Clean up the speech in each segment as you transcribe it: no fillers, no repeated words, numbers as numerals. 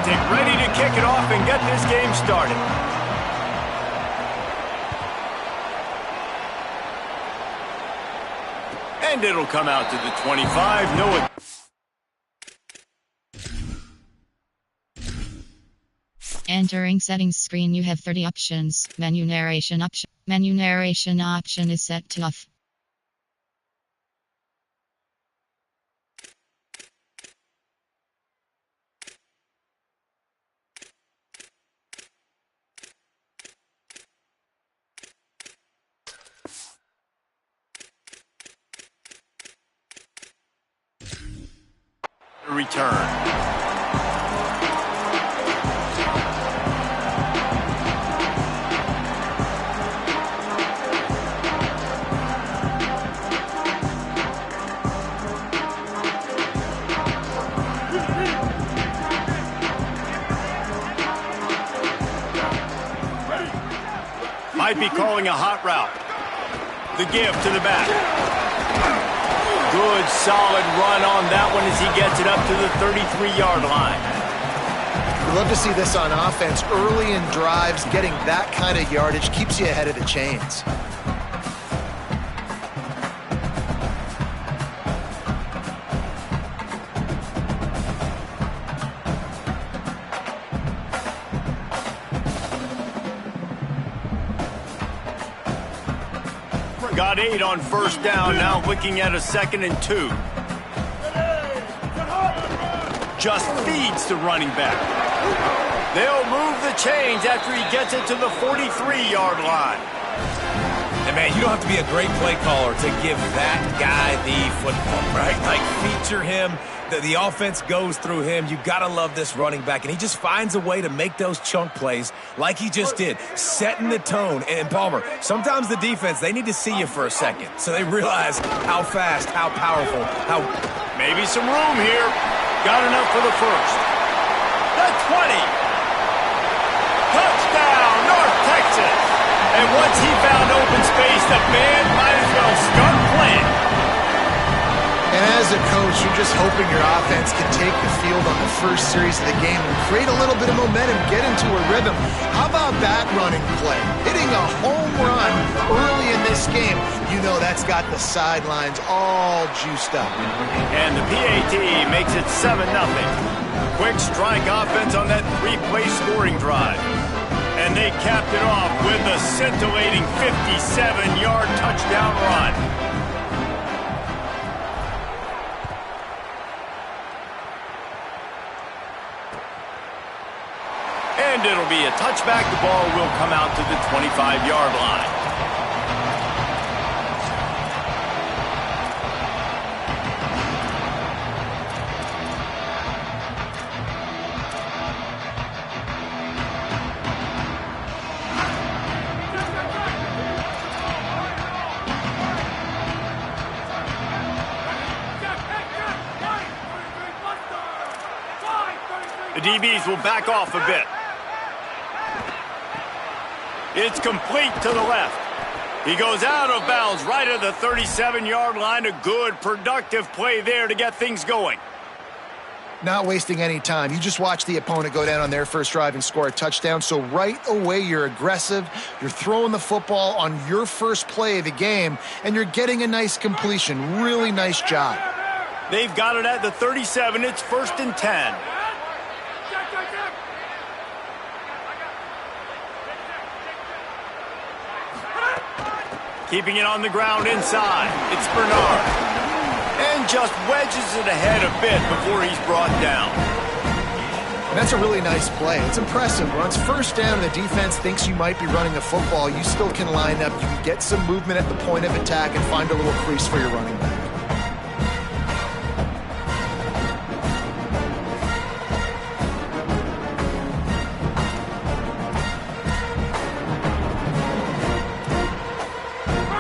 tactic, ready to kick it off and get this game started. And it'll come out to the 25. No. Entering settings screen, you have 30 options. Menu narration option. Menu narration option is set to off. Return. Might be calling a hot route. The give to the back. Good, solid run on that one as he gets it up to the 33-yard line. We love to see this on offense. Early in drives, getting that kind of yardage keeps you ahead of the chains. Got 8 on first down, now looking at a 2nd and 2. Just feeds the running back. They'll move the chains after he gets it to the 43-yard line. And man, you don't have to be a great play caller to give that guy the football, right? Like, feature him. The offense goes through him. You got to love this running back. And he just finds a way to make those chunk plays like he just did, setting the tone. And Palmer, sometimes the defense, they need to see you for a second so they realize how fast, how powerful, how... Maybe some room here. Got enough for the first. The 20. Touchdown, North Texas. And once he found open space, the band might as well start playing. And as a coach, you're just hoping your offense can take the field on the first series of the game and create a little bit of momentum, get into a rhythm. How about that running play? Hitting a home run early in this game. You know that's got the sidelines all juiced up. And the PAT makes it 7-0. Quick strike offense on that 3-play scoring drive. And they capped it off with a scintillating 57-yard touchdown run. And it'll be a touchback. The ball will come out to the 25-yard line. The DBs will back off a bit. It's complete to the left. He goes out of bounds right at the 37-yard line. A good, productive play there to get things going. Not wasting any time. You just watch the opponent go down on their first drive and score a touchdown. So right away, you're aggressive. You're throwing the football on your first play of the game, and you're getting a nice completion. Really nice job. They've got it at the 37. It's 1st and 10. Keeping it on the ground inside. It's Bernard. And just wedges it ahead a bit before he's brought down. And that's a really nice play. It's impressive. Once first down and the defense thinks you might be running the football, you still can line up. You can get some movement at the point of attack and find a little crease for your running back.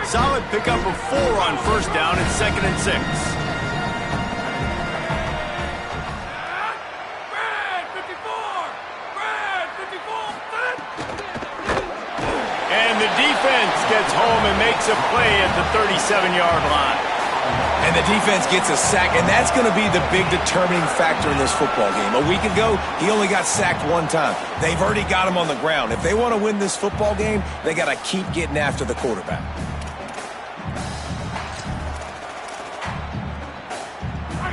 Solid pickup of 4 on first down and 2nd and 6. And the defense gets home and makes a play at the 37-yard line. And the defense gets a sack, and that's going to be the big determining factor in this football game. A week ago, he only got sacked one time. They've already got him on the ground. If they want to win this football game, they got to keep getting after the quarterback.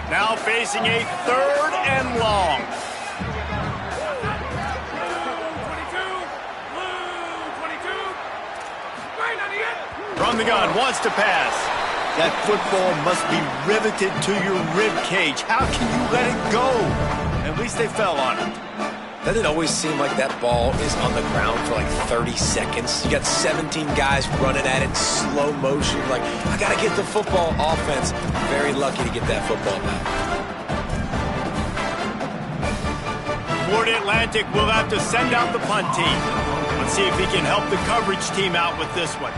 Now facing a 3rd and long. From the gun, wants to pass. That football must be riveted to your rib cage. How can you let it go? At least they fell on it. Doesn't it always seem like that ball is on the ground for like 30 seconds? You got 17 guys running at it, slow motion. Like, I got to get the football. Offense, very lucky to get that football back. Florida Atlantic will have to send out the punt team. Let's see if he can help the coverage team out with this one.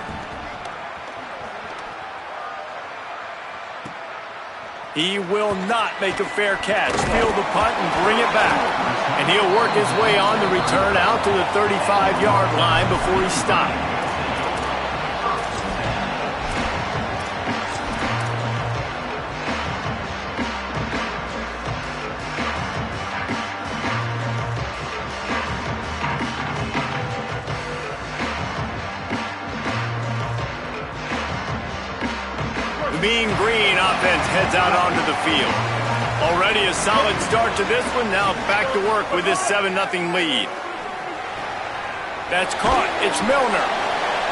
He will not make a fair catch. Field the punt and bring it back. And he'll work his way on the return out to the 35-yard line before he stopped. The Mean Green offense heads out onto the field. Already a solid start to this one. Now back to work with this 7-0 lead. That's caught. It's Milner.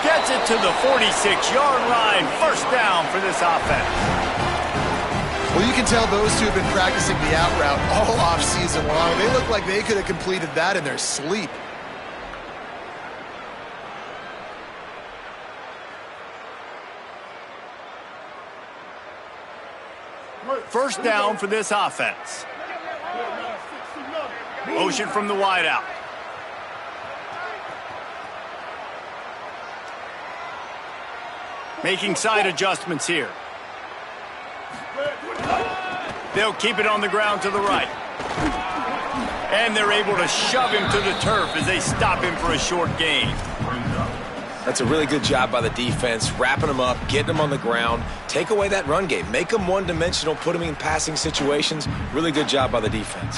Gets it to the 46-yard line. First down for this offense. Well, you can tell those two have been practicing the out route all offseason long. They look like they could have completed that in their sleep. First down for this offense. Motion from the wideout. Making side adjustments here. They'll keep it on the ground to the right. And they're able to shove him to the turf as they stop him for a short gain. That's a really good job by the defense, wrapping them up, getting them on the ground, take away that run game, make them one-dimensional, put them in passing situations. Really good job by the defense.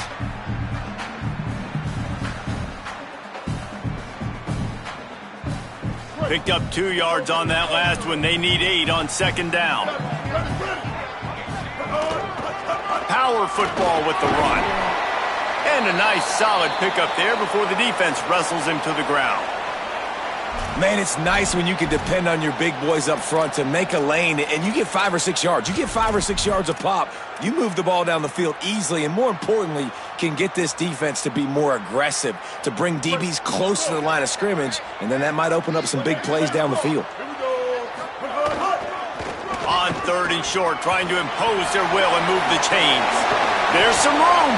Picked up 2 yards on that last one. They need 8 on second down. Power football with the run. And a nice solid pickup there before the defense wrestles him to the ground. Man, it's nice when you can depend on your big boys up front to make a lane, and you get 5 or 6 yards. You get 5 or 6 yards a pop. You move the ball down the field easily, and more importantly, can get this defense to be more aggressive, to bring DBs close to the line of scrimmage, and then that might open up some big plays down the field. On 3rd and short, trying to impose their will and move the chains. There's some room.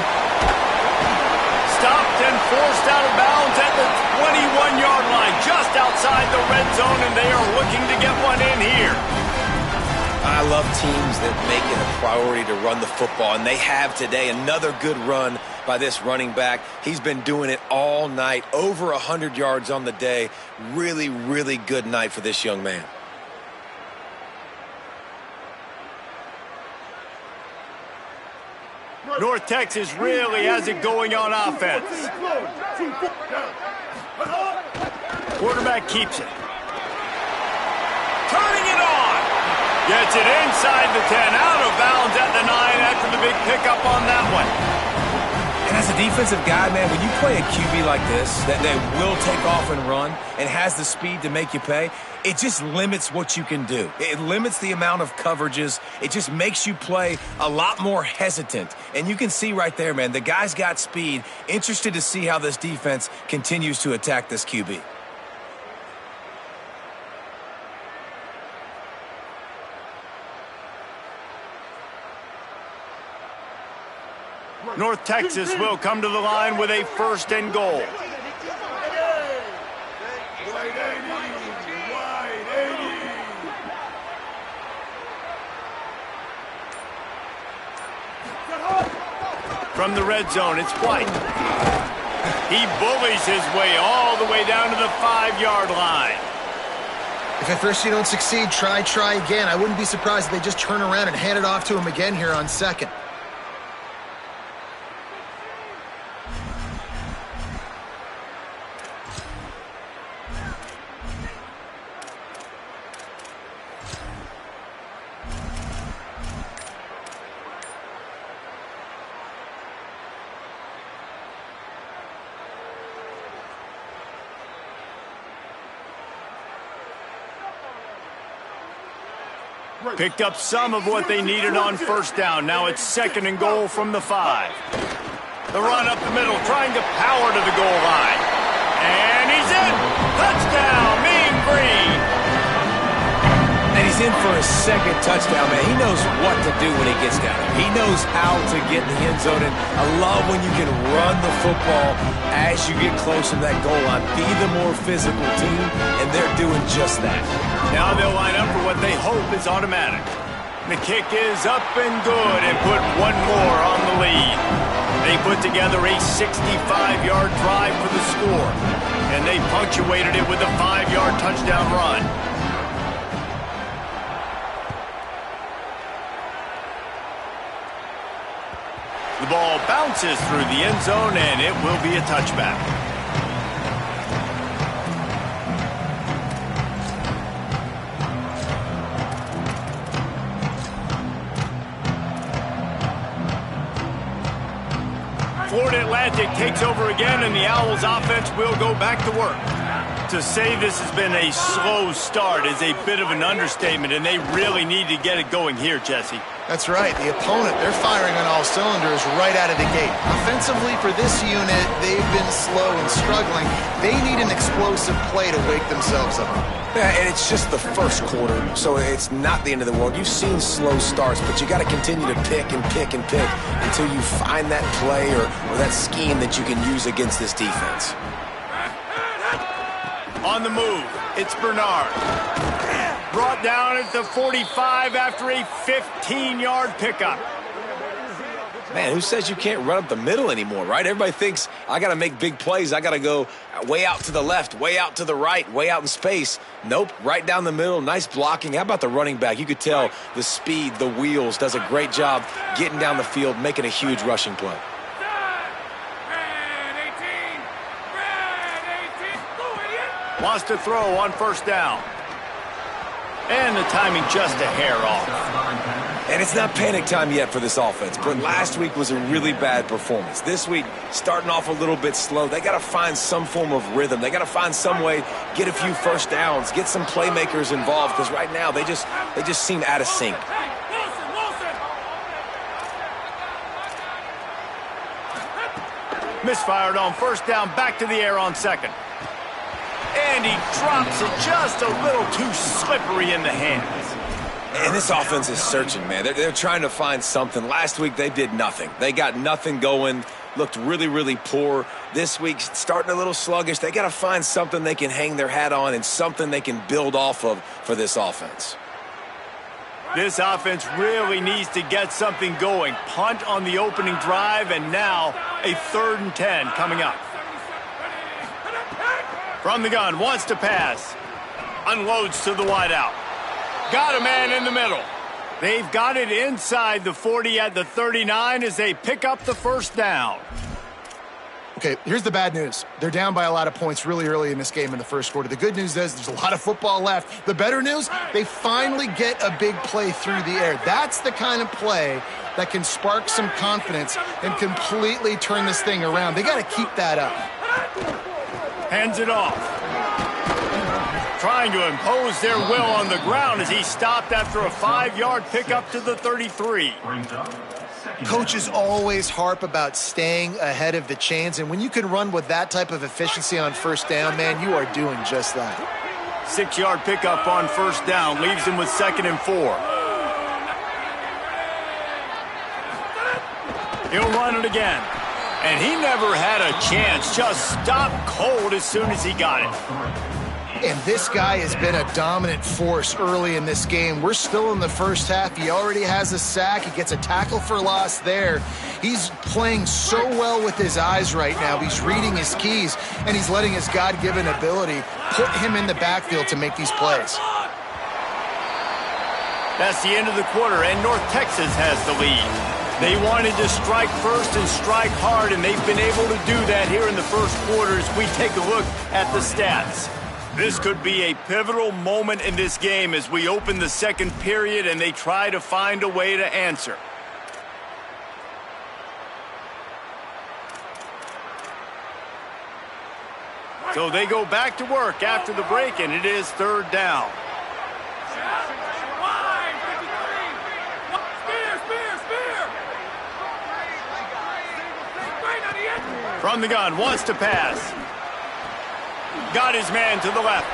Stopped and forced out of bounds at the 21-yard line, just outside the red zone, and they are looking to get one in here. I love teams that make it a priority to run the football, and they have today. Another good run by this running back. He's been doing it all night, over 100 yards on the day. Really, really good night for this young man. North Texas really has it going on offense. Quarterback keeps it. Turning it on. Gets it inside the 10, out of bounds at the 9 after the big pickup on that one. And as a defensive guy, man, when you play a QB like this, that will take off and run and has the speed to make you pay, it just limits what you can do. It limits the amount of coverages. It just makes you play a lot more hesitant. And you can see right there, man, the guy's got speed. Interested to see how this defense continues to attack this QB. North Texas will come to the line with a 1st and goal. From the red zone, it's White. He bullies his way all the way down to the 5-yard line. If at first you don't succeed, try again. I wouldn't be surprised if they just turn around and hand it off to him again here on second. Picked up some of what they needed on first down. Now it's 2nd and goal from the 5. The run up the middle, trying to power to the goal line. And he's in! Touchdown, Mean Green! And he's in for his 2nd touchdown, man. He knows what to do when he gets down there. He knows how to get in the end zone. And I love when you can run the football as you get closer to that goal line. Be the more physical team, and they're doing just that. Now they'll line up for what they hope is automatic. The kick is up and good and put one more on the lead. They put together a 65-yard drive for the score, and they punctuated it with a 5-yard touchdown run. The ball bounces through the end zone, and it will be a touchback. Florida Atlantic takes over again, and the Owls offense will go back to work. To say this has been a slow start is a bit of an understatement, and they really need to get it going here, Jesse. That's right. The opponent, they're firing on all cylinders right out of the gate. Offensively, for this unit, they've been slow and struggling. They need an explosive play to wake themselves up. Yeah, and it's just the first quarter, so it's not the end of the world. You've seen slow starts, but you got to continue to pick and pick and pick until you find that play or that scheme that you can use against this defense. On the move, it's Bernard. Brought down at the 45 after a 15-yard pickup. Man, who says you can't run up the middle anymore, right? Everybody thinks, I got to make big plays. I got to go way out to the left, way out to the right, way out in space. Nope, right down the middle, nice blocking. How about the running back? You could tell the speed, the wheels, does a great job getting down the field, making a huge rushing play. Wants to throw on first down. And the timing just a hair off. And it's not panic time yet for this offense, but last week was a really bad performance. This week, starting off a little bit slow. They got to find some form of rhythm. They got to find some way, get a few first downs, get some playmakers involved, because right now they just seem out of sync. Misfired on first down, back to the air on second. And he drops it just a little too slippery in the hands. And this offense is searching, man. They're trying to find something. Last week, they did nothing. They got nothing going, looked really, really poor. This week, starting a little sluggish. They got to find something they can hang their hat on and something they can build off of for this offense. This offense really needs to get something going. Punt on the opening drive, and now a 3rd and 10 coming up. From the gun, wants to pass. Unloads to the wideout. Got a man in the middle. They've got it inside the 40 at the 39 as they pick up the first down. Okay, here's the bad news. They're down by a lot of points really early in this game in the first quarter. The good news is there's a lot of football left. The better news, they finally get a big play through the air. That's the kind of play that can spark some confidence and completely turn this thing around. They got to keep that up. Hands it off. Trying to impose their will on the ground as he stopped after a 5-yard pickup to the 33. Coaches always harp about staying ahead of the chains, and when you can run with that type of efficiency on first down, man, you are doing just that. 6-yard pickup on first down leaves him with 2nd and 4. He'll run it again. And he never had a chance, just stopped cold as soon as he got it. And this guy has been a dominant force early in this game. We're still in the first half. He already has a sack. He gets a tackle for loss there. He's playing so well with his eyes right now. He's reading his keys, and he's letting his God-given ability put him in the backfield to make these plays. That's the end of the quarter, and North Texas has the lead. They wanted to strike first and strike hard, and they've been able to do that here in the first quarter as we take a look at the stats. This could be a pivotal moment in this game as we open the second period and they try to find a way to answer. So they go back to work after the break, and it is third down. From the gun, wants to pass. Got his man to the left.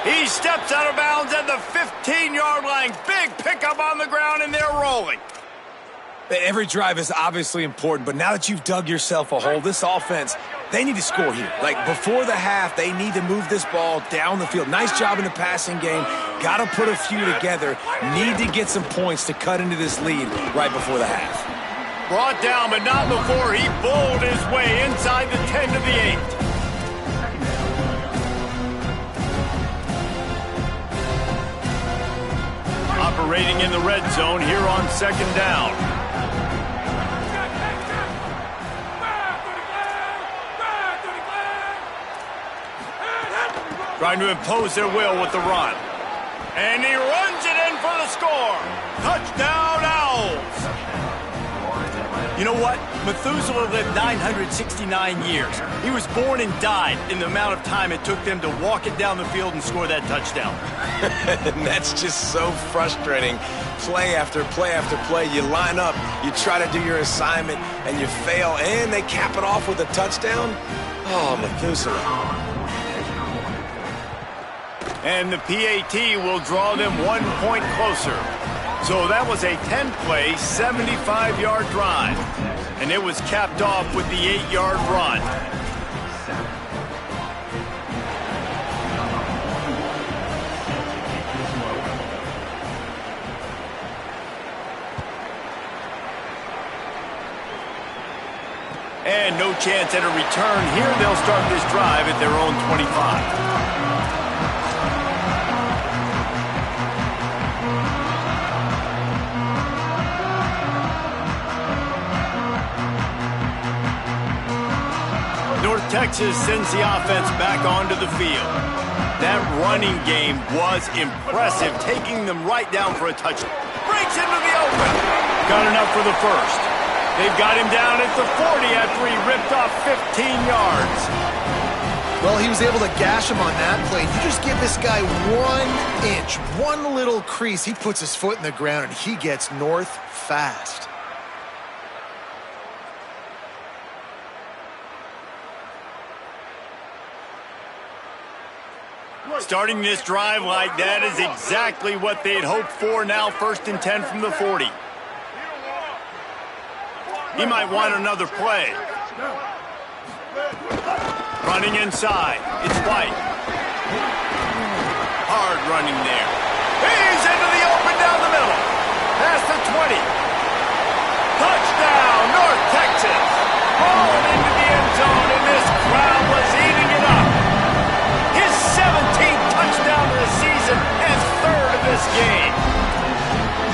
He steps out of bounds at the 15-yard line. Big pickup on the ground, and they're rolling. Every drive is obviously important, but now that you've dug yourself a hole, this offense, they need to score here. Like, before the half, they need to move this ball down the field. Nice job in the passing game. Got to put a few together. Need to get some points to cut into this lead right before the half. Brought down, but not before he bowled his way inside the 10 to the 8. Operating in the red zone here on second down. Trying to impose their will with the run. And he runs it in for the score. Touchdown, Owls. You know what? Methuselah lived 969 years. He was born and died in the amount of time it took them to walk it down the field and score that touchdown. And that's just so frustrating. Play after play after play. You line up, you try to do your assignment, and you fail, and they cap it off with a touchdown? Oh, Methuselah. And the PAT will draw them 1 point closer. So that was a 10-play, 75-yard drive. And it was capped off with the 8-yard run. And no chance at a return here. They'll start this drive at their own 25. North Texas sends the offense back onto the field. That running game was impressive, taking them right down for a touchdown. Breaks into the open. Got enough for the first. They've got him down at the 40 after he ripped off 15 yards. Well, he was able to gash him on that play. You just give this guy 1 inch, one little crease. He puts his foot in the ground, and he gets north fast. Starting this drive like that is exactly what they'd hoped for. Now 1st and 10 from the 40. He might want another play. Running inside. It's White. Hard running there. He's into the open down the middle. Past the 20. Touchdown, North Texas. Rolling into the end zone, and this crowd was eating it up. His 17th touchdown of the season and 3rd of this game.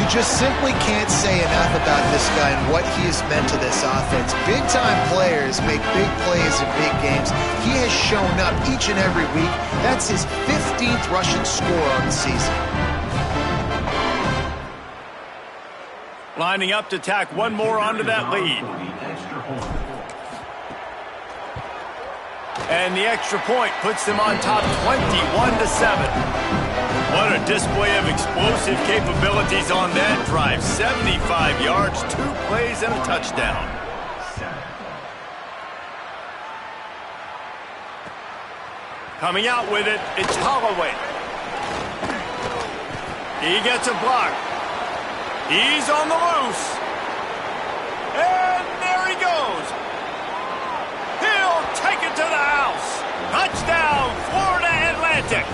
You just simply can't say enough about this guy and what he has meant to this offense. Big-time players make big plays in big games. He has shown up each and every week. That's his 15th rushing score on the season. Lining up to tack one more onto that lead. And the extra point puts them on top 21-7. What a display of explosive capabilities on that drive. 75 yards, 2 plays, and a touchdown. Coming out with it, it's Holloway. He gets a block. He's on the loose. And there he goes. He'll take it to the house. Touchdown, Florida Atlantic.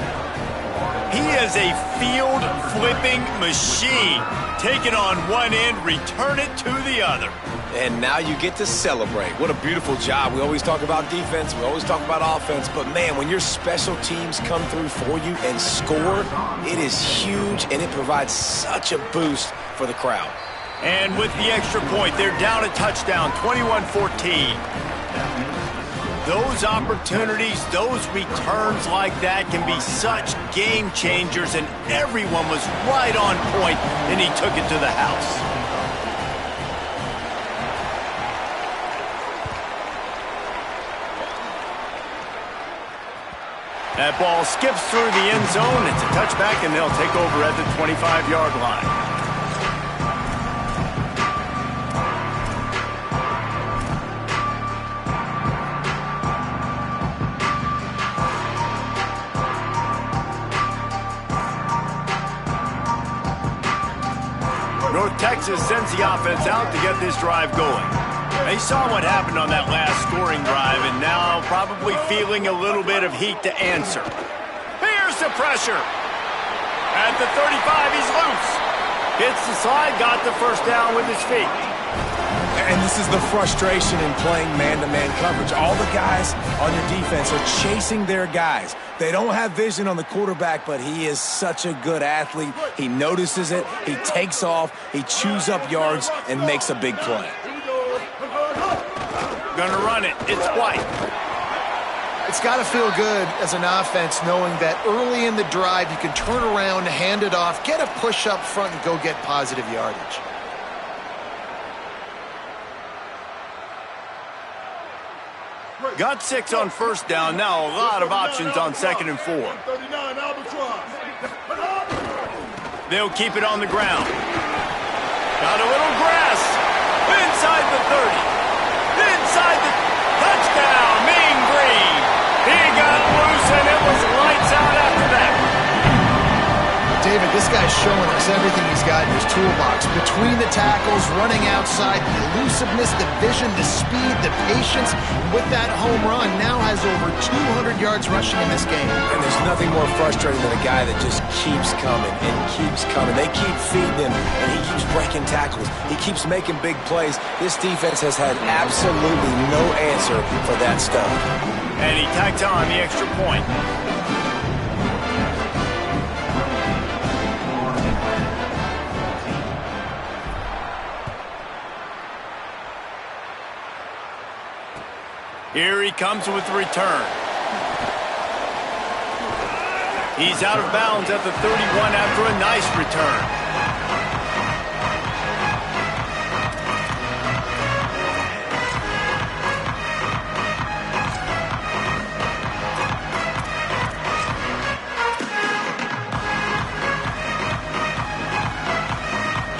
He is a field-flipping machine. Take it on one end, return it to the other. And now you get to celebrate. What a beautiful job. We always talk about defense. We always talk about offense. But, man, when your special teams come through for you and score, it is huge, and it provides such a boost for the crowd. And with the extra point, they're down a touchdown, 21-14. Those opportunities, those returns like that can be such game changers, and everyone was right on point, and he took it to the house. That ball skips through the end zone. It's a touchback, and they'll take over at the 25-yard line. North Texas sends the offense out to get this drive going. They saw what happened on that last scoring drive, and now probably feeling a little bit of heat to answer. Here's the pressure. At the 35, he's loose. Hits the slide, got the first down with his feet. And this is the frustration in playing man-to-man coverage. All the guys on your defense are chasing their guys. They don't have vision on the quarterback, but he is such a good athlete. He notices it, he takes off, he chews up yards, and makes a big play. Gonna run it. It's White. It's got to feel good as an offense knowing that early in the drive you can turn around, hand it off, get a push up front, and go get positive yardage. Got 6 on first down. Now a lot of options on 2nd and 4. They'll keep it on the ground. Got a little grass. Inside the 30. Inside the touchdown. Mean Green. He got loose, and it was lights out after that. David, this guy's showing us everything he's got in his toolbox. Between the tackles, running outside, the elusiveness, the vision, the speed, the patience. With that home run, now has over 200 yards rushing in this game. And there's nothing more frustrating than a guy that just keeps coming and keeps coming. They keep feeding him, and he keeps breaking tackles. He keeps making big plays. This defense has had absolutely no answer for that stuff. And he tacked on the extra point. Here he comes with the return. He's out of bounds at the 31 after a nice return.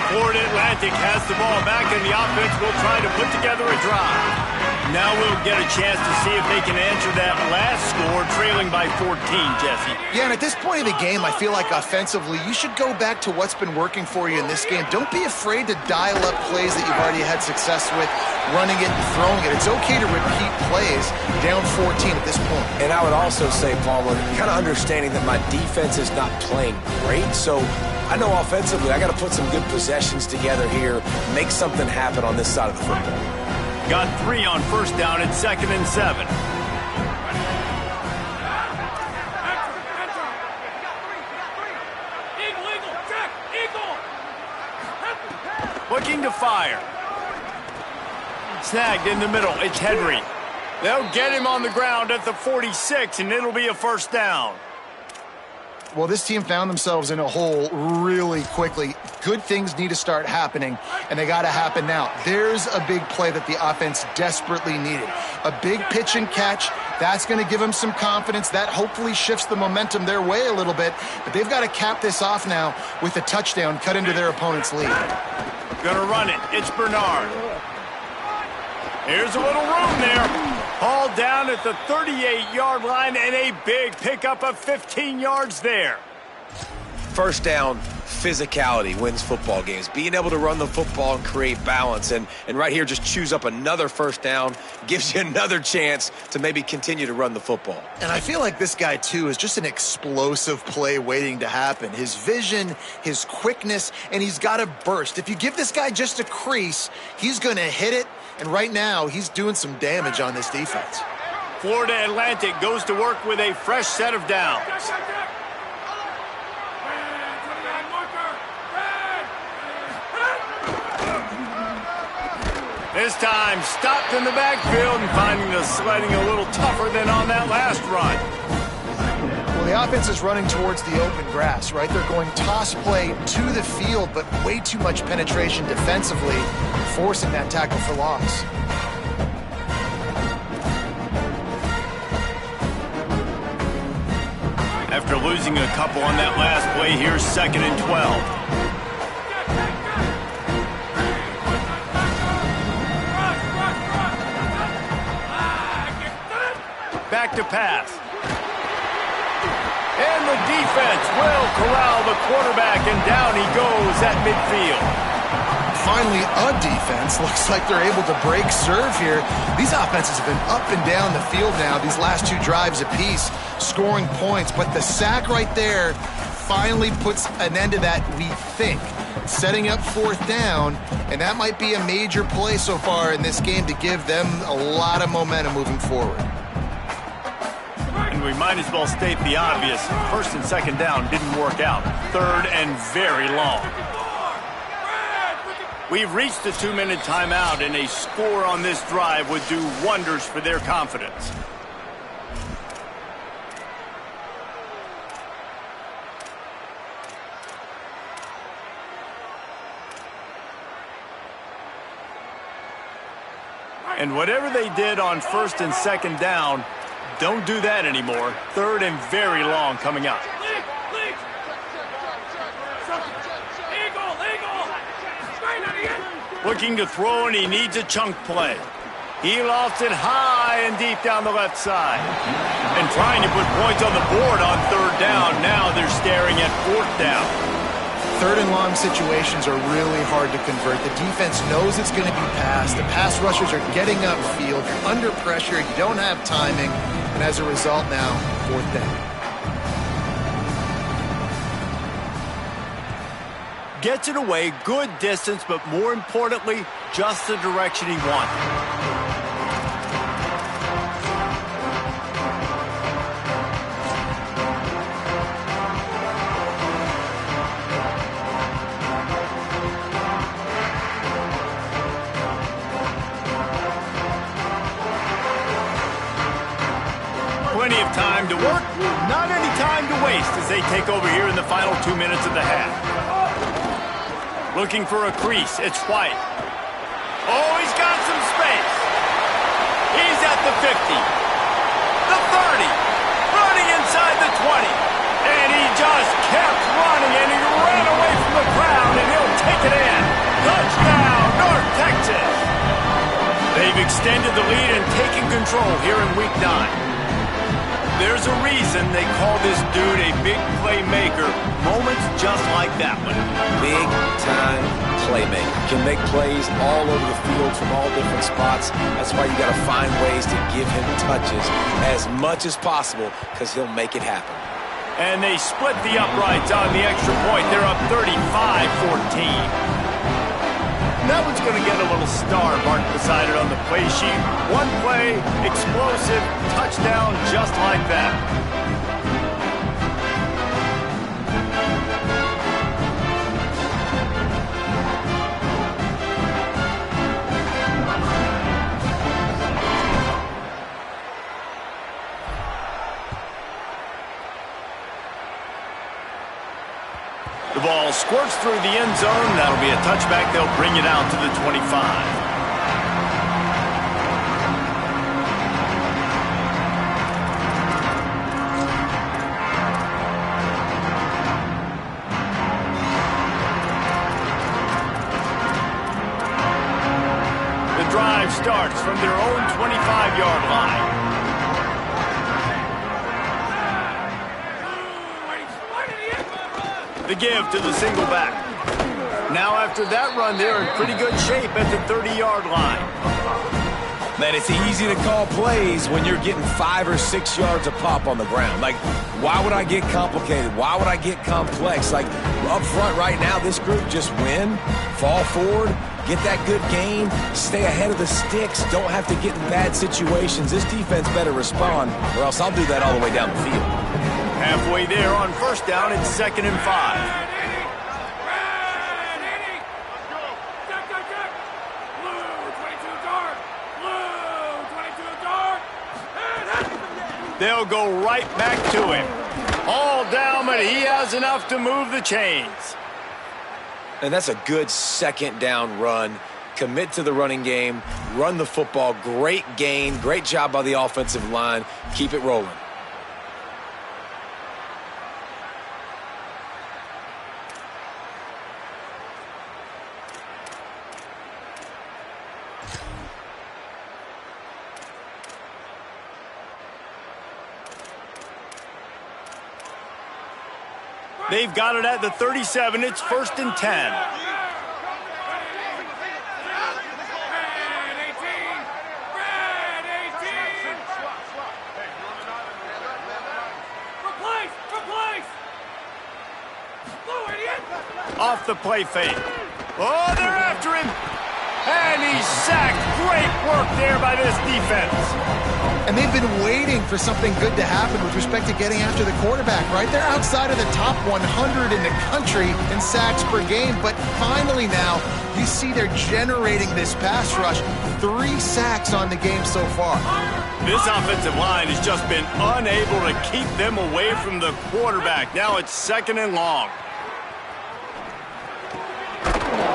Florida Atlantic has the ball back, and the offense will try to put together a drive. Now we'll get a chance to see if they can answer that last score, trailing by 14, Jesse. Yeah, and at this point of the game, I feel like offensively, you should go back to what's been working for you in this game. Don't be afraid to dial up plays that you've already had success with, running it and throwing it. It's okay to repeat plays down 14 at this point. And I would also say, Palmer, kind of understanding that my defense is not playing great, so I know offensively I got to put some good possessions together here, make something happen on this side of the football. Got 3 on first down at 2nd and 7. Looking to fire. Snagged in the middle. It's Henry. They'll get him on the ground at the 46, and it'll be a first down. Well, this team found themselves in a hole really quickly. Good things need to start happening, and they got to happen now. There's a big play that the offense desperately needed. A big pitch and catch. That's going to give them some confidence. That hopefully shifts the momentum their way a little bit, but they've got to cap this off now with a touchdown cut into their opponent's lead. Gonna run it. It's Bernard. Here's a little room there. Hauled down at the 38-yard line, and a big pickup of 15 yards there. First down, physicality wins football games. Being able to run the football and create balance. And right here, just choose up another first down, gives you another chance to maybe continue to run the football. And I feel like this guy, too, is just an explosive play waiting to happen. His vision, his quickness, and he's got a burst. If you give this guy just a crease, he's going to hit it. And right now, he's doing some damage on this defense. Florida Atlantic goes to work with a fresh set of downs. This time, stopped in the backfield and finding the sledding a little tougher than on that last run. Well, the offense is running towards the open grass, right? They're going toss play to the field, but way too much penetration defensively, forcing that tackle for loss. After losing a couple on that last play, here's 2nd and 12. Back to pass. And the defense will corral the quarterback, and down he goes at midfield. Finally, a defense. Looks like they're able to break serve here. These offenses have been up and down the field now, these last 2 drives apiece, scoring points. But the sack right there finally puts an end to that, we think. Setting up 4th down, and that might be a major play so far in this game to give them a lot of momentum moving forward. And we might as well state the obvious. 1st and 2nd down didn't work out. 3rd and very long. We've reached the 2-minute timeout, and a score on this drive would do wonders for their confidence. And whatever they did on 1st and 2nd down, don't do that anymore. 3rd and very long coming up. Looking to throw, and he needs a chunk play. He lofts it high and deep down the left side. And trying to put points on the board on 3rd down. Now they're staring at 4th down. 3rd and long situations are really hard to convert. The defense knows it's going to be passed. The pass rushers are getting upfield. You're under pressure. You don't have timing. And as a result now, 4th down. Gets it away, good distance, but more importantly, just the direction he wanted. Plenty of time to work, not any time to waste as they take over here in the final 2 minutes of the half. Looking for a crease, it's White. Oh, he's got some space. He's at the 50, the 30, running inside the 20. And he just kept running, and he ran away from the crowd, and he'll take it in. Touchdown, North Texas. They've extended the lead and taken control here in Week 9. There's a reason they call this dude a big playmaker. Moments just like that one. Big-time playmaker. Can make plays all over the field from all different spots. That's why you got to find ways to give him touches as much as possible, because he'll make it happen. And they split the uprights on the extra point. They're up 35-14. That one's going to get a little star marked beside it on the play sheet. One play, explosive, touchdown, just like that. The ball squirts through the end zone. That'll be a touchback. They'll bring it out to the 25. The drive starts from their own 25-yard line. The give to the single back. Now after that run, they're in pretty good shape at the 30-yard line. Man, it's easy to call plays when you're getting 5 or 6 yards a pop on the ground. Like, why would I get complicated? Why would I get complex? Like, up front right now, this group just win, fall forward, get that good gain, stay ahead of the sticks, don't have to get in bad situations. This defense better respond, or else I'll do that all the way down the field. Halfway there on first down, it's 2nd and 5. They'll go right back to him. All down, but he has enough to move the chains. And that's a good 2nd down run. Commit to the running game, run the football, great gain, great job by the offensive line. Keep it rolling. They've got it at the 37. It's 1st and 10. Off the play fake. Oh, they're after him. And he's sacked. Great work there by this defense. And they've been waiting for something good to happen with respect to getting after the quarterback, right? They're outside of the top 100 in the country in sacks per game, but finally now you see they're generating this pass rush. 3 sacks on the game so far. This offensive line has just been unable to keep them away from the quarterback. Now it's 2nd and long.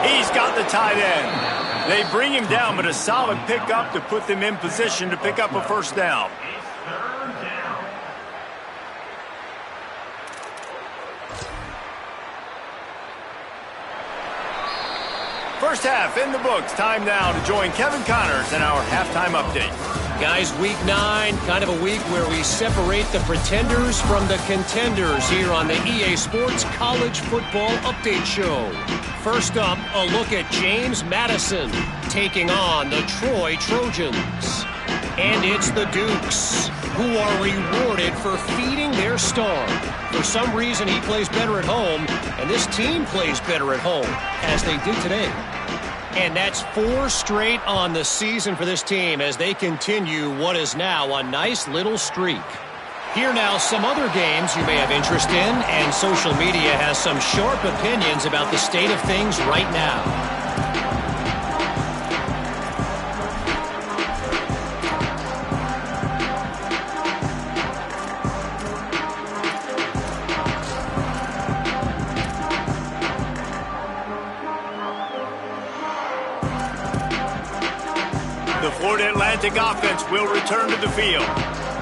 He's got the tight end. They bring him down, but a solid pickup to put them in position to pick up a 1st down. First half in the books. Time now to join Kevin Connors in our halftime update. Guys, week 9, kind of a week where we separate the pretenders from the contenders here on the EA Sports College Football Update Show. First up, a look at James Madison taking on the Troy Trojans. And it's the Dukes, who are rewarded for feeding their star. For some reason, he plays better at home, and this team plays better at home, as they did today. And that's 4 straight on the season for this team as they continue what is now a nice little streak. Here now some other games you may have interest in, and social media has some sharp opinions about the state of things right now. The Florida Atlantic offense will return to the field.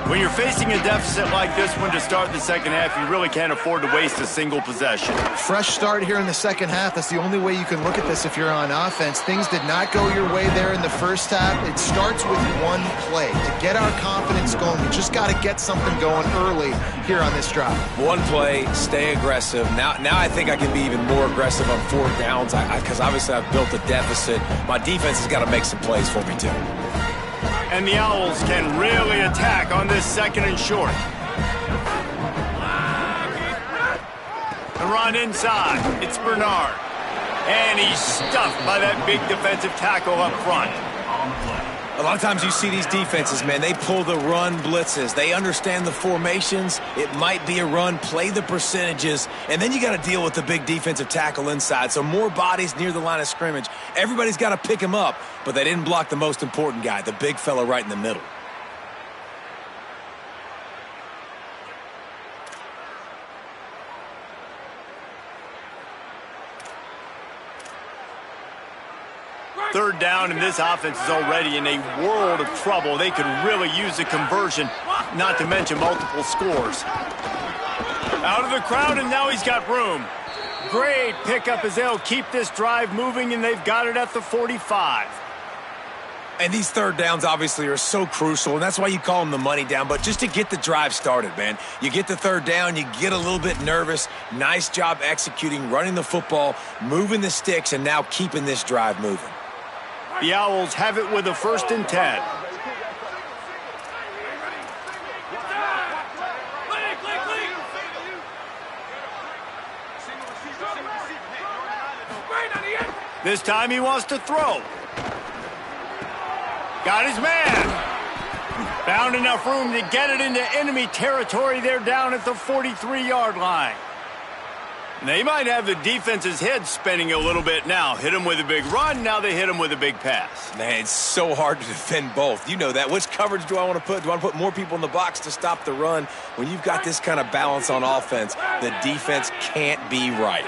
When you're facing a deficit like this one to start the second half, you really can't afford to waste a single possession. Fresh start here in the second half. That's the only way you can look at this if you're on offense. Things did not go your way there in the first half. It starts with one play. To get our confidence going, we just got to get something going early here on this drive. One play, stay aggressive. Now I think I can be even more aggressive on 4 downs because obviously I've built a deficit. My defense has got to make some plays for me too. And the Owls can really attack on this 2nd and short. The run inside. It's Bernard. And he's stuffed by that big defensive tackle up front. A lot of times you see these defenses, man, they pull the run blitzes. They understand the formations. It might be a run, play the percentages, and then you got to deal with the big defensive tackle inside. So more bodies near the line of scrimmage. Everybody's got to pick him up, but they didn't block the most important guy, the big fella right in the middle. Third down, and this offense is already in a world of trouble. They could really use a conversion, not to mention multiple scores. Out of the crowd, and now he's got room. Great pickup as they'll keep this drive moving, and they've got it at the 45. And these third downs obviously are so crucial, and that's why you call them the money down. But just to get the drive started, man, you get the third down, you get a little bit nervous. Nice job executing, running the football, moving the sticks, and now keeping this drive moving. The Owls have it with a 1st and 10. This time he wants to throw. Got his man. Found enough room to get it into enemy territory. They're down at the 43-yard line. They might have the defense's head spinning a little bit now. Hit him with a big run, now they hit him with a big pass. Man, it's so hard to defend both. You know that. Which coverage do I want to put? Do I want to put more people in the box to stop the run? When you've got this kind of balance on offense, the defense can't be right.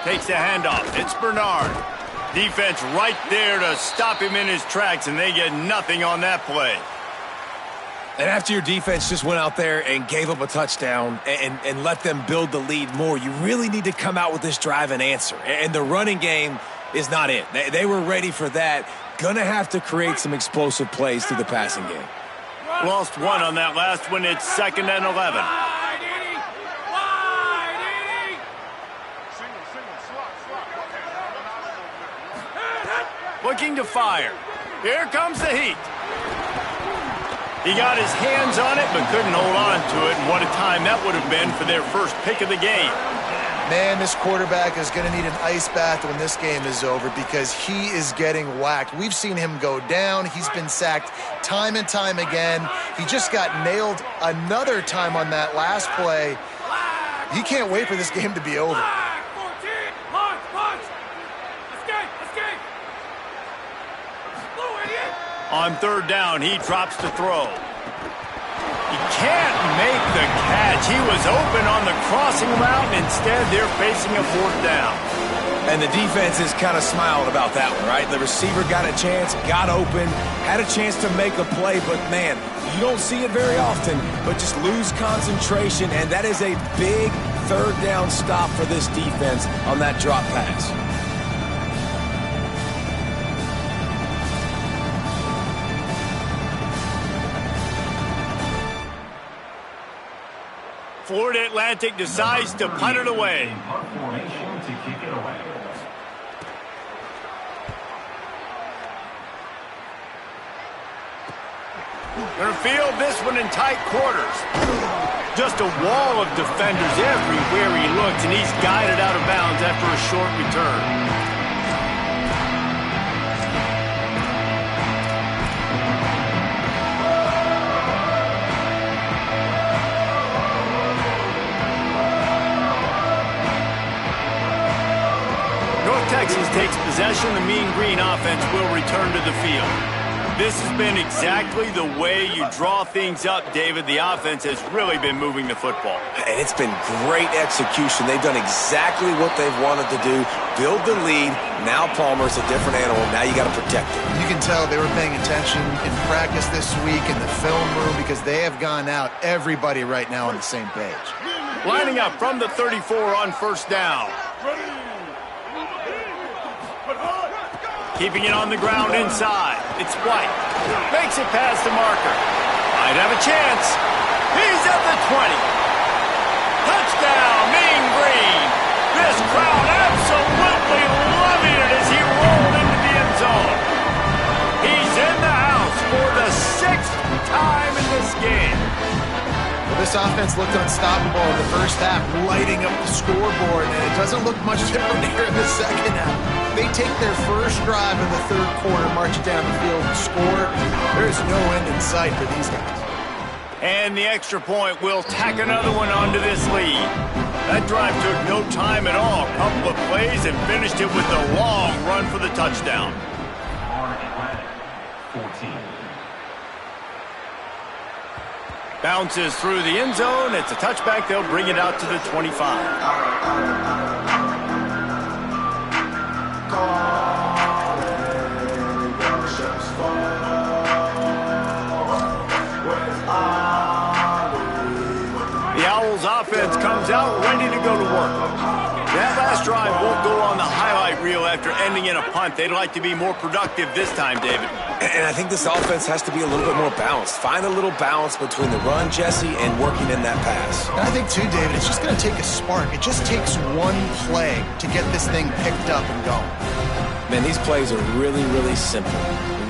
Takes a handoff. It's Bernard. Defense right there to stop him in his tracks, and they get nothing on that play. And after your defense just went out there and gave up a touchdown and let them build the lead more, you really need to come out with this drive and answer. And the running game is not it. They were ready for that. Gonna have to create some explosive plays through the passing game. Lost one on that last one. It's 2nd and 11. Looking to fire. Here comes the heat. He got his hands on it, but couldn't hold on to it. And what a time that would have been for their first pick of the game. Man, this quarterback is going to need an ice bath when this game is over because he is getting whacked. We've seen him go down. He's been sacked time and time again. He just got nailed another time on that last play. He can't wait for this game to be over. On 3rd down, he drops to throw. He can't make the catch. He was open on the crossing route, and instead they're facing a 4th down. And the defense is kind of smiled about that one, right? The receiver got a chance, got open, had a chance to make a play, but man, you don't see it very often, but just lose concentration, and that is a big 3rd down stop for this defense on that drop pass. Florida Atlantic decides to punt it away. Gonna field this one in tight quarters. Just a wall of defenders everywhere he looks, and he's guided out of bounds after a short return. Texas takes possession. The Mean Green offense will return to the field. This has been exactly the way you draw things up, David. The offense has really been moving the football. And it's been great execution. They've done exactly what they've wanted to do. Build the lead. Now Palmer's a different animal. Now you got to protect it. You can tell they were paying attention in practice this week in the film room because they have gone out, everybody right now on the same page. Lining up from the 34 on 1st down. Keeping it on the ground inside. It's White. Makes it past the marker. Might have a chance. He's at the 20. Touchdown, Mean Green. This crowd absolutely loving it as he rolled into the end zone. He's in the house for the 6th time in this game. Well, this offense looked unstoppable in the first half, lighting up the scoreboard, and it doesn't look much different here in the second half. They take their first drive in the 3rd quarter, march it down the field, and score. There's no end in sight for these guys. And the extra point will tack another one onto this lead. That drive took no time at all. A couple of plays and finished it with a long run for the touchdown. 14. Bounces through the end zone. It's a touchback. They'll bring it out to the 25. The Owls offense comes out ready to go to work. That last drive won't go on the highlight reel after ending in a punt. They'd like to be more productive this time, David. And I think this offense has to be a little bit more balanced. Find a little balance between the run, Jesse, and working in that pass. And I think, too, David, it's just going to take a spark. It just takes one play to get this thing picked up and going. Man, these plays are really, really simple.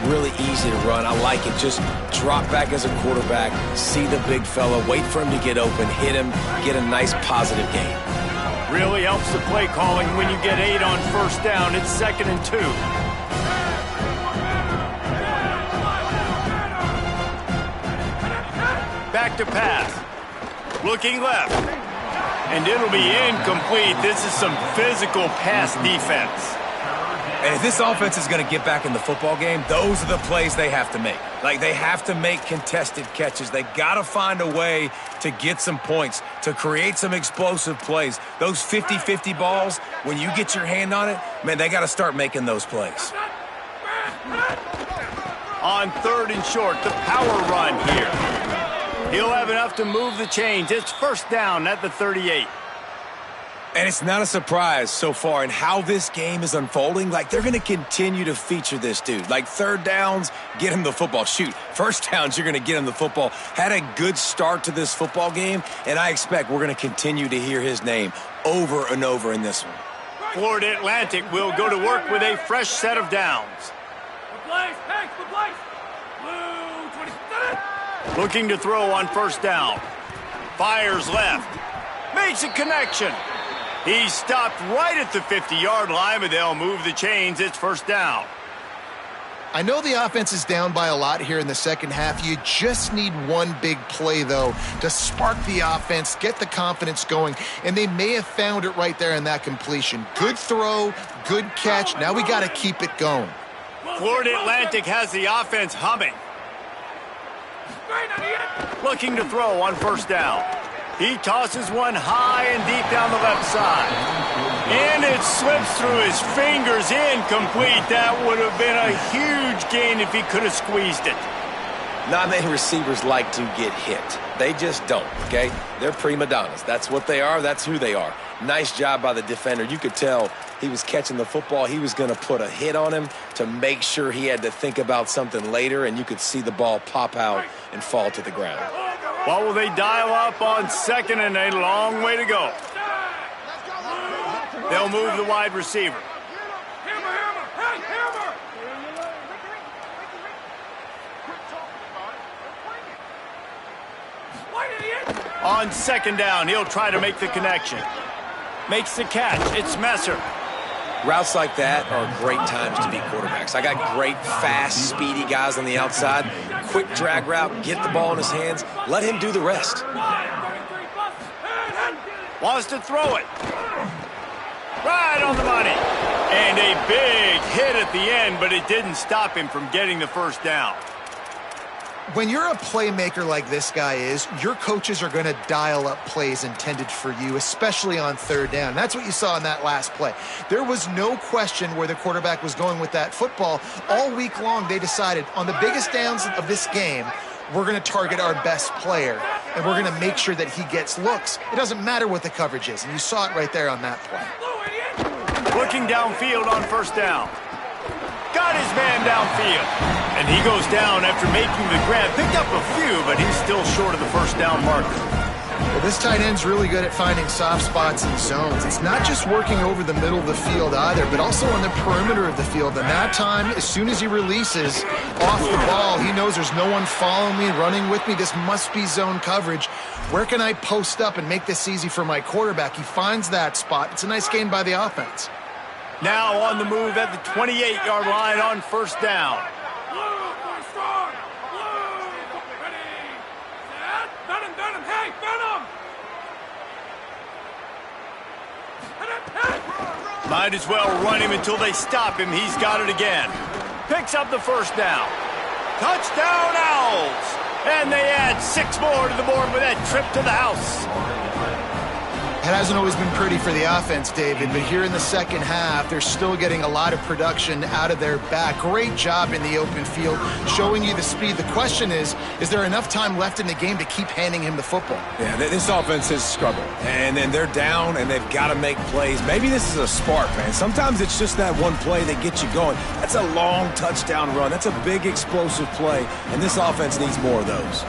Really easy to run. I like it. Just drop back as a quarterback, see the big fella, wait for him to get open, hit him, get a nice positive gain. Really helps the play calling when you get 8 on first down. It's 2nd and 2. Back to pass. Looking left. And it'll be incomplete. This is some physical pass defense. And if this offense is going to get back in the football game, those are the plays they have to make. Like, they have to make contested catches. They got to find a way to get some points, to create some explosive plays. Those 50-50 balls, when you get your hand on it, man, they got to start making those plays. On 3rd and short, the power run here. He'll have enough to move the chains. It's first down at the 38. And it's not a surprise so far in how this game is unfolding. Like, they're going to continue to feature this dude. Like, 3rd downs, get him the football. Shoot, 1st downs, you're going to get him the football. Had a good start to this football game, and I expect we're going to continue to hear his name over and over in this one. Florida Atlantic will go to work with a fresh set of downs. Looking to throw on first down. Fires left. Makes a connection. He's stopped right at the 50-yard line, but they'll move the chains. It's first down. I know the offense is down by a lot here in the second half. You just need one big play, though, to spark the offense, get the confidence going, and they may have found it right there in that completion. Good throw, good catch. Now we got to keep it going. Florida Atlantic has the offense humming. Looking to throw on first down. He tosses one high and deep down the left side. And it slips through his fingers, incomplete. That would have been a huge gain if he could have squeezed it. Not many receivers like to get hit. They just don't, okay? They're prima donnas. That's what they are. That's who they are. Nice job by the defender. You could tell he was catching the football. He was going to put a hit on him to make sure he had to think about something later, and you could see the ball pop out and fall to the ground. What will they dial up on 2nd and a long way to go? They'll move the wide receiver. On 2nd down, he'll try to make the connection. Makes the catch. It's Messer. Routes like that are great times to be quarterbacks. I got great, fast, speedy guys on the outside. Quick drag route, get the ball in his hands. Let him do the rest. Wants to throw it. Right on the money. And a big hit at the end, but it didn't stop him from getting the first down. When you're a playmaker like this guy is, your coaches are going to dial up plays intended for you, especially on 3rd down. That's what you saw in that last play. There was no question where the quarterback was going with that football. All week long, they decided on the biggest downs of this game, we're going to target our best player, and we're going to make sure that he gets looks. It doesn't matter what the coverage is, and you saw it right there on that play. Looking downfield on first down. Got his man downfield. And he goes down after making the grab. Picked up a few, but he's still short of the first down marker. Well, this tight end's really good at finding soft spots and zones. It's not just working over the middle of the field either, but also on the perimeter of the field. And that time, as soon as he releases off the ball, he knows there's no one following me, running with me. This must be zone coverage. Where can I post up and make this easy for my quarterback? He finds that spot. It's a nice gain by the offense. Now on the move at the 28-yard line on first down. Might as well run him until they stop him. He's got it again. Picks up the first down. Touchdown Owls! And they add 6 more to the board with that trip to the house. It hasn't always been pretty for the offense, David, but here in the second half, they're still getting a lot of production out of their back. Great job in the open field, showing you the speed. The question is there enough time left in the game to keep handing him the football? Yeah, this offense has struggled, and then they're down, and they've got to make plays. Maybe this is a spark, man. Sometimes it's just that one play that gets you going. That's a long touchdown run. That's a big explosive play, and this offense needs more of those.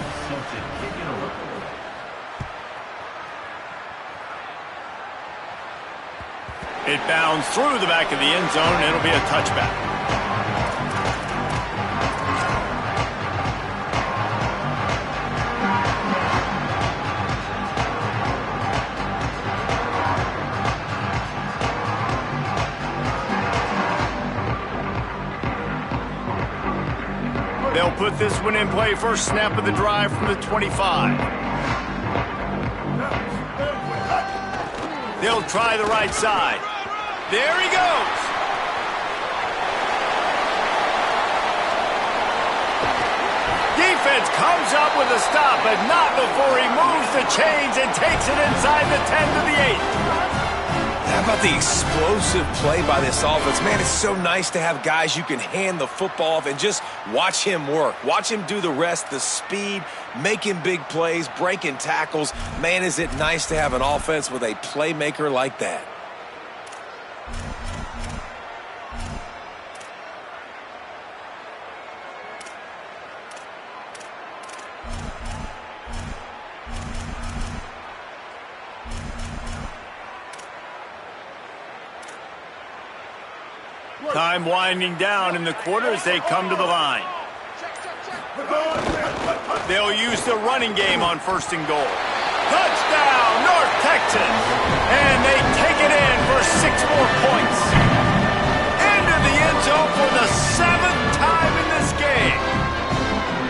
It bounds through the back of the end zone, and it'll be a touchback. They'll put this one in play. First snap of the drive from the 25. They'll try the right side. There he goes. Defense comes up with a stop, but not before he moves the chains and takes it inside the 10 to the 8. How about the explosive play by this offense? Man, it's so nice to have guys you can hand the football off and just watch him work. Watch him do the rest, the speed, making big plays, breaking tackles. Man, is it nice to have an offense with a playmaker like that. Time winding down in the quarter as they come to the line. They'll use the running game on first and goal. Touchdown, North Texas! And they take it in for 6 more points. Into the end zone for the 7th time in this game.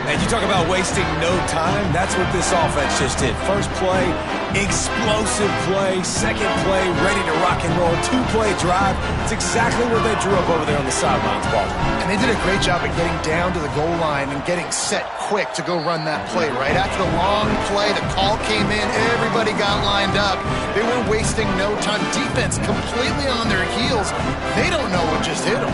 And you talk about wasting no time, that's what this offense just did. First play, explosive play. Second play, ready to rock and roll. 2-play drive. It's exactly what they drew up over there on the sidelines, Paul. And they did a great job of getting down to the goal line and getting set quick to go run that play. Right after the long play, the call came in. Everybody got lined up. They were wasting no time. Defense completely on their heels. They don't know what just hit them.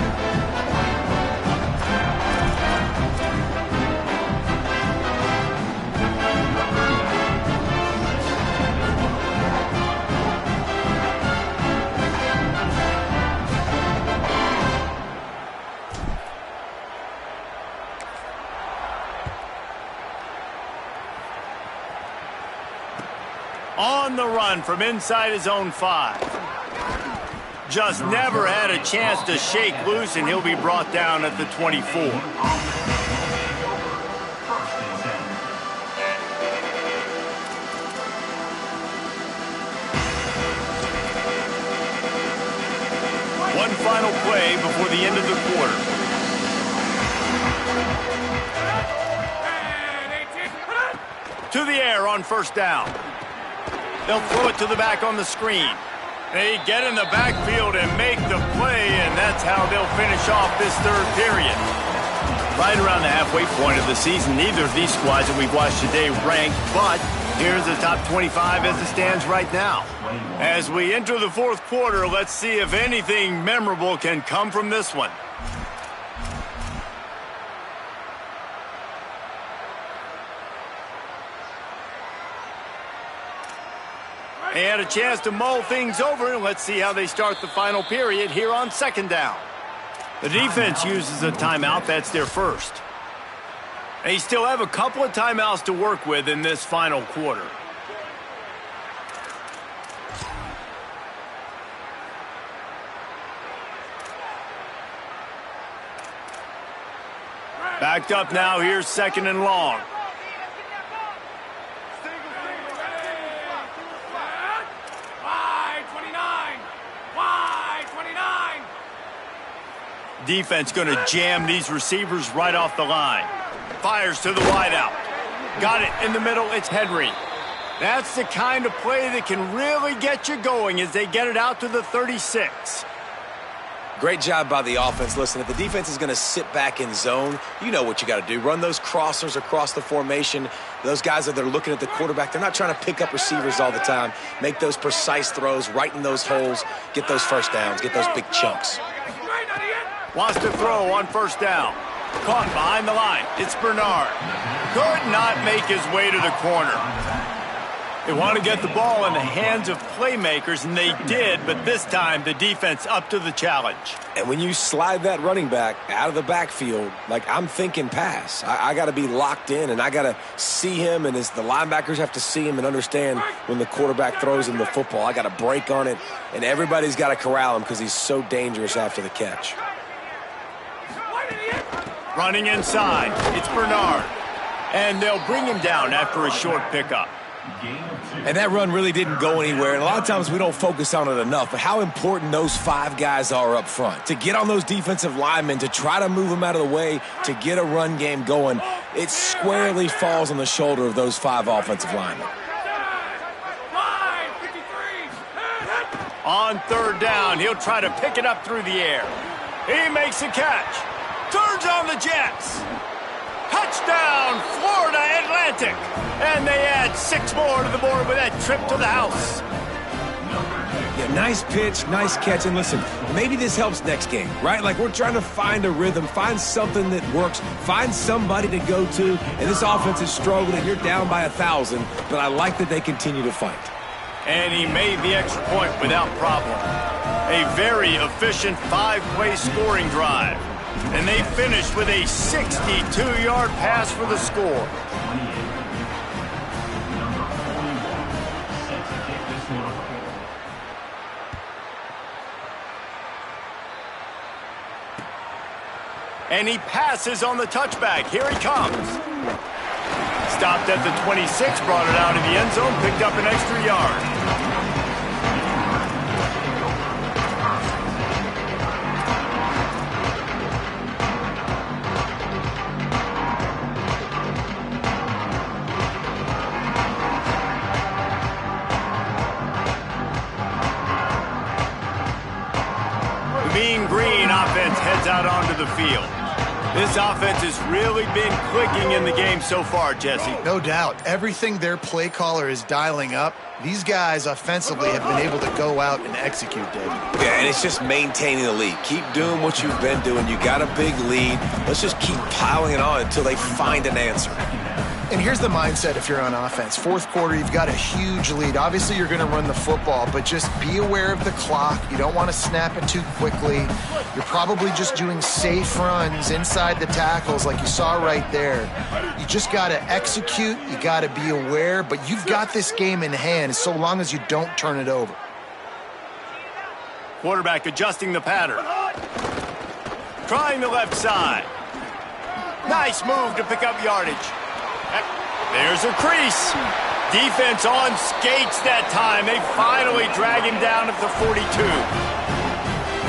On the run from inside his own 5. Just never had a chance to shake loose, and he'll be brought down at the 24. One final play before the end of the quarter. To the air on first down. They'll throw it to the back on the screen. They get in the backfield and make the play, and that's how they'll finish off this third period. Right around the halfway point of the season, neither of these squads that we've watched today ranked, but here's the top 25 as it stands right now. As we enter the fourth quarter, let's see if anything memorable can come from this one. They had a chance to mull things over, and let's see how they start the final period here on second down. The defense uses a timeout. That's their first. They still have a couple of timeouts to work with in this final quarter. Backed up now. Here's second and long. Defense going to jam these receivers right off the line. Fires to the wideout. Got it in the middle. It's Henry. That's the kind of play that can really get you going as they get it out to the 36. Great job by the offense. Listen, if the defense is going to sit back in zone, you know what you got to do. Run those crossers across the formation. Those guys that are looking at the quarterback, they're not trying to pick up receivers all the time. Make those precise throws right in those holes. Get those first downs. Get those big chunks. Wants to throw on first down. Caught behind the line. It's Bernard. Could not make his way to the corner. They want to get the ball in the hands of playmakers, and they did, but this time the defense up to the challenge. And when you slide that running back out of the backfield, like I'm thinking pass, I got to be locked in, and I got to see him, and as the linebackers have to see him and understand when the quarterback throws him the football. I got to break on it, and everybody's got to corral him because he's so dangerous after the catch. Running inside, it's Bernard. And they'll bring him down after a short pickup. And that run really didn't go anywhere, and a lot of times we don't focus on it enough, but how important those 5 guys are up front. To get on those defensive linemen, to try to move them out of the way, to get a run game going, it squarely falls on the shoulder of those 5 offensive linemen. On third down, he'll try to pick it up through the air. He makes a catch. Turns on the Jets. Touchdown, Florida Atlantic. And they add 6 more to the board with that trip to the house. Yeah, nice pitch, nice catch. And listen, maybe this helps next game, right? Like we're trying to find a rhythm, find something that works, find somebody to go to. And this offense is struggling. You're down by 1,000, but I like that they continue to fight. And he made the extra point without problem. A very efficient 5-play scoring drive. And they finished with a 62-yard pass for the score. And he passes on the touchback. Here he comes. Stopped at the 26, brought it out of the end zone, picked up an extra yard. Green offense heads out onto the field. This offense has really been clicking in the game so far, Jesse. No doubt. Everything their play caller is dialing up, these guys offensively have been able to go out and execute, David. Yeah, and it's just maintaining the lead. Keep doing what you've been doing. You got a big lead. Let's just keep piling it on until they find an answer. And here's the mindset if you're on offense. Fourth quarter, you've got a huge lead. Obviously, you're going to run the football, but just be aware of the clock. You don't want to snap it too quickly. You're probably just doing safe runs inside the tackles like you saw right there. You just got to execute. You got to be aware, but you've got this game in hand so long as you don't turn it over. Quarterback adjusting the pattern. Trying the left side. Nice move to pick up yardage. There's a crease. Defense on skates that time. They finally drag him down at the 42.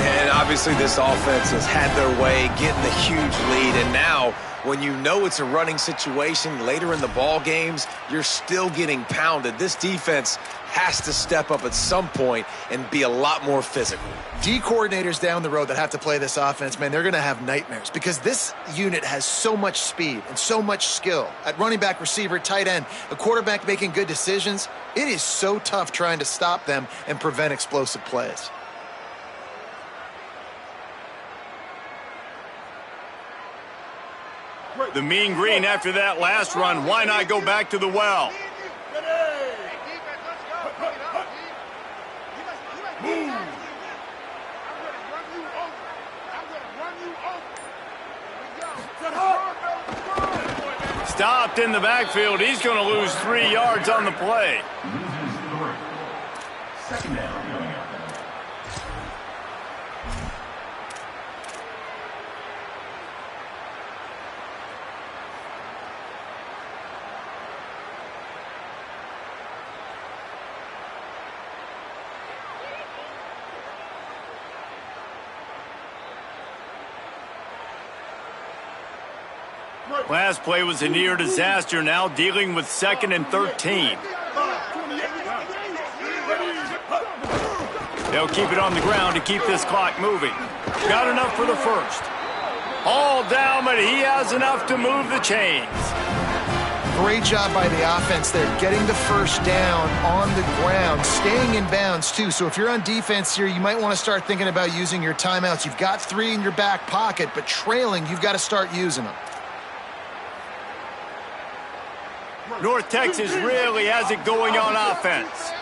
And obviously this offense has had their way, getting the huge lead. And now, when you know it's a running situation later in the ball games, you're still getting pounded. This defense has to step up at some point and be a lot more physical. D coordinators down the road that have to play this offense, man, they're going to have nightmares because this unit has so much speed and so much skill at running back, receiver, tight end, a quarterback making good decisions. It is so tough trying to stop them and prevent explosive plays. The Mean Green after that last run. Why not go back to the well? Stopped in the backfield. He's going to lose 3 yards on the play. Second down. Last play was a near disaster, now dealing with 2nd and 13. They'll keep it on the ground to keep this clock moving. Got enough for the first. All down, but he has enough to move the chains. Great job by the offense there, getting the first down on the ground, staying in bounds too. So if you're on defense here, you might want to start thinking about using your timeouts. You've got 3 in your back pocket, but trailing, you've got to start using them. North Texas really has it going on offense.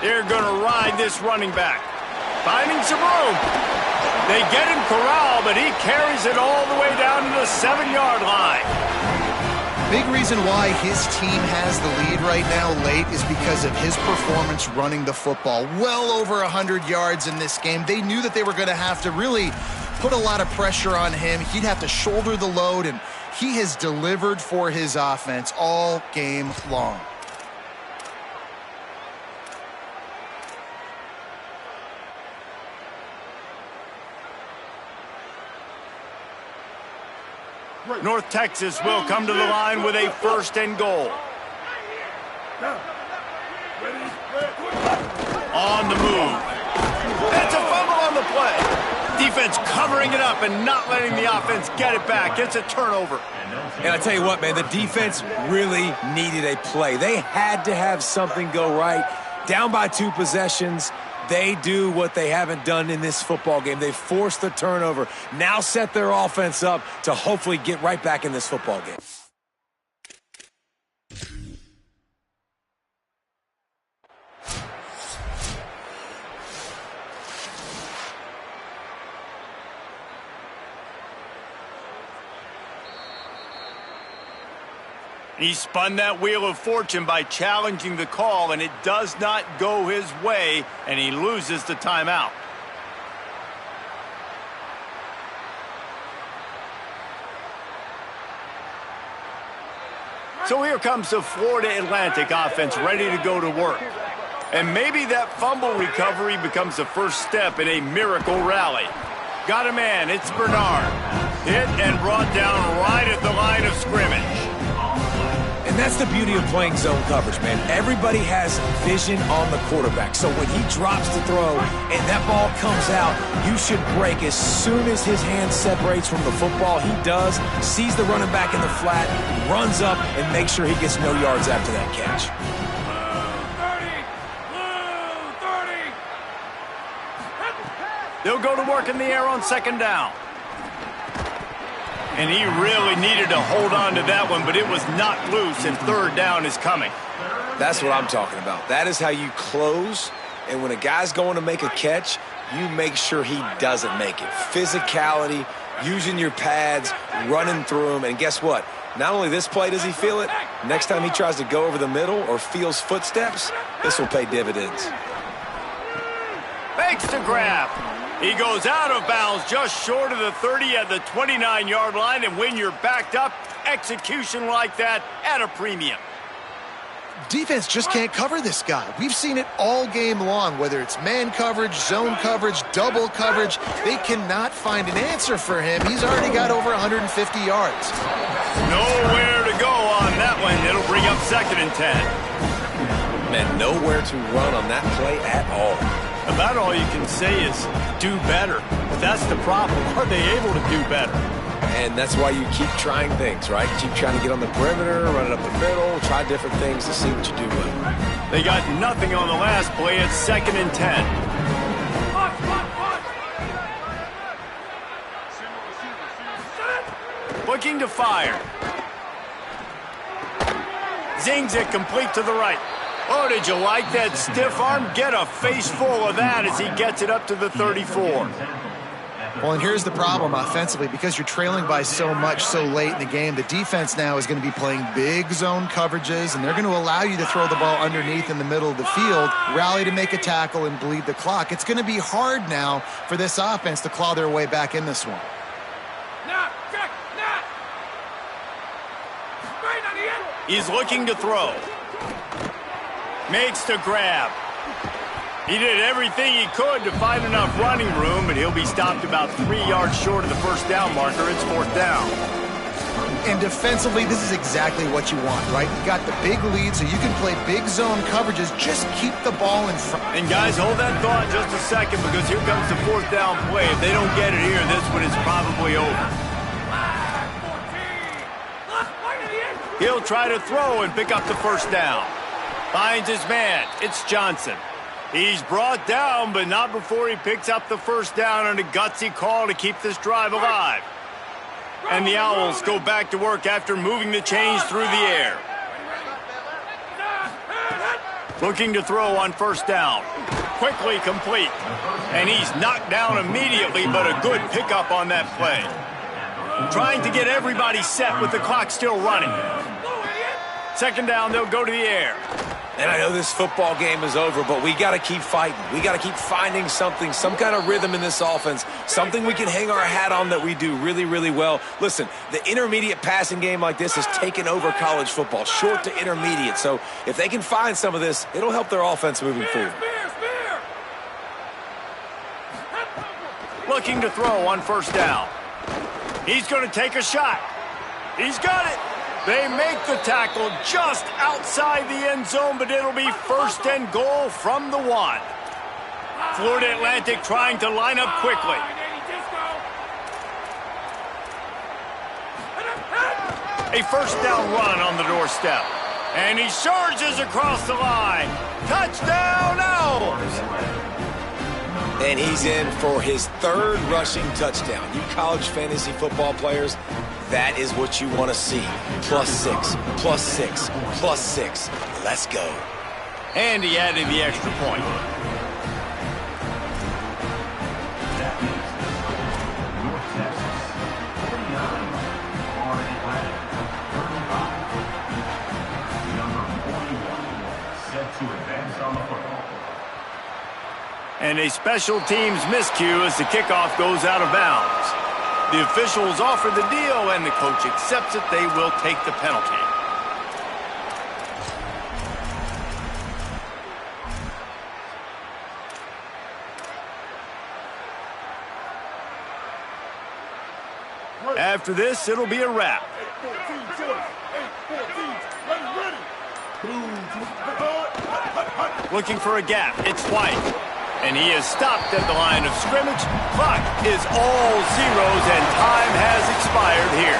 They're going to ride this running back. Finding some room. They get him corralled, but he carries it all the way down to the 7-yard line. Big reason why his team has the lead right now late is because of his performance running the football. Well over 100 yards in this game. They knew that they were going to have to really put a lot of pressure on him. He'd have to shoulder the load, and he has delivered for his offense all game long. North Texas will come to the line with a 1st and goal. On the move. That's a fumble on the play. Defense covering it up and not letting the offense get it back. It's a turnover. And I tell you what, man, the defense really needed a play. They had to have something go right. Down by 2 possessions. They do what they haven't done in this football game. They forced the turnover. Now set their offense up to hopefully get right back in this football game. He spun that wheel of fortune by challenging the call, and it does not go his way, and he loses the timeout. So here comes the Florida Atlantic offense ready to go to work. And maybe that fumble recovery becomes the first step in a miracle rally. Got a man, it's Bernard. Hit and brought down right at the line of scrimmage. And that's the beauty of playing zone coverage, man. Everybody has vision on the quarterback. So when he drops to throw and that ball comes out, you should break as soon as his hand separates from the football. He does, sees the running back in the flat, runs up, and makes sure he gets no yards after that catch. They'll go to work in the air on 2nd down. And he really needed to hold on to that one, but it was knocked loose, and 3rd down is coming. That's what I'm talking about. That is how you close, and when a guy's going to make a catch, you make sure he doesn't make it. Physicality, using your pads, running through him, and guess what? Not only this play does he feel it, next time he tries to go over the middle or feels footsteps, this will pay dividends. Fakes to grab. He goes out of bounds just short of the 30 at the 29-yard line, and when you're backed up, execution like that at a premium. Defense just can't cover this guy. We've seen it all game long, whether it's man coverage, zone coverage, double coverage. They cannot find an answer for him. He's already got over 150 yards. Nowhere to go on that one. It'll bring up 2nd and 10. Man, nowhere to run on that play at all. About all you can say is do better. But that's the problem. Are they able to do better? And that's why you keep trying things, right? Keep trying to get on the perimeter, run it up the middle, try different things to see what you do well. They got nothing on the last play. It's 2nd and 10. Looking to fire. Zings it complete to the right. Oh, did you like that stiff arm? Get a face full of that as he gets it up to the 34. Well, and here's the problem offensively. Because you're trailing by so much so late in the game, the defense now is going to be playing big zone coverages, and they're going to allow you to throw the ball underneath in the middle of the field, rally to make a tackle, and bleed the clock. It's going to be hard now for this offense to claw their way back in this one. He's looking to throw. Makes the grab. He did everything he could to find enough running room, but he'll be stopped about 3 yards short of the 1st down marker. It's 4th down. And defensively, this is exactly what you want, right? You got the big lead, so you can play big zone coverages. Just keep the ball in front. And guys, hold that thought just a second, because here comes the fourth down play. If they don't get it here, this one is probably over. He'll try to throw and pick up the first down. Finds his man. It's Johnson. He's brought down, but not before he picks up the first down on a gutsy call to keep this drive alive. And the Owls go back to work after moving the chains through the air. Looking to throw on first down. Quickly complete. And he's knocked down immediately, but a good pickup on that play. Trying to get everybody set with the clock still running. Second down, they'll go to the air. And I know this football game is over, but we got to keep fighting. We got to keep finding something, some kind of rhythm in this offense, something we can hang our hat on that we do really, really well. Listen, the intermediate passing game like this has taken over college football, short to intermediate. So if they can find some of this, it'll help their offense moving forward. Looking to throw on first down. He's going to take a shot. He's got it. They make the tackle just outside the end zone, but it'll be first and goal from the 1. Florida Atlantic trying to line up quickly. A first down run on the doorstep. And he charges across the line. Touchdown, Owls! And he's in for his 3rd rushing touchdown. You college fantasy football players, that is what you want to see. +6, +6, +6. Let's go. And he added the extra point. And a special teams miscue as the kickoff goes out of bounds. The officials offer the deal, and the coach accepts it. They will take the penalty. After this, it'll be a wrap. Looking for a gap. It's White. And he is stopped at the line of scrimmage. Clock is all zeros, and time has expired here.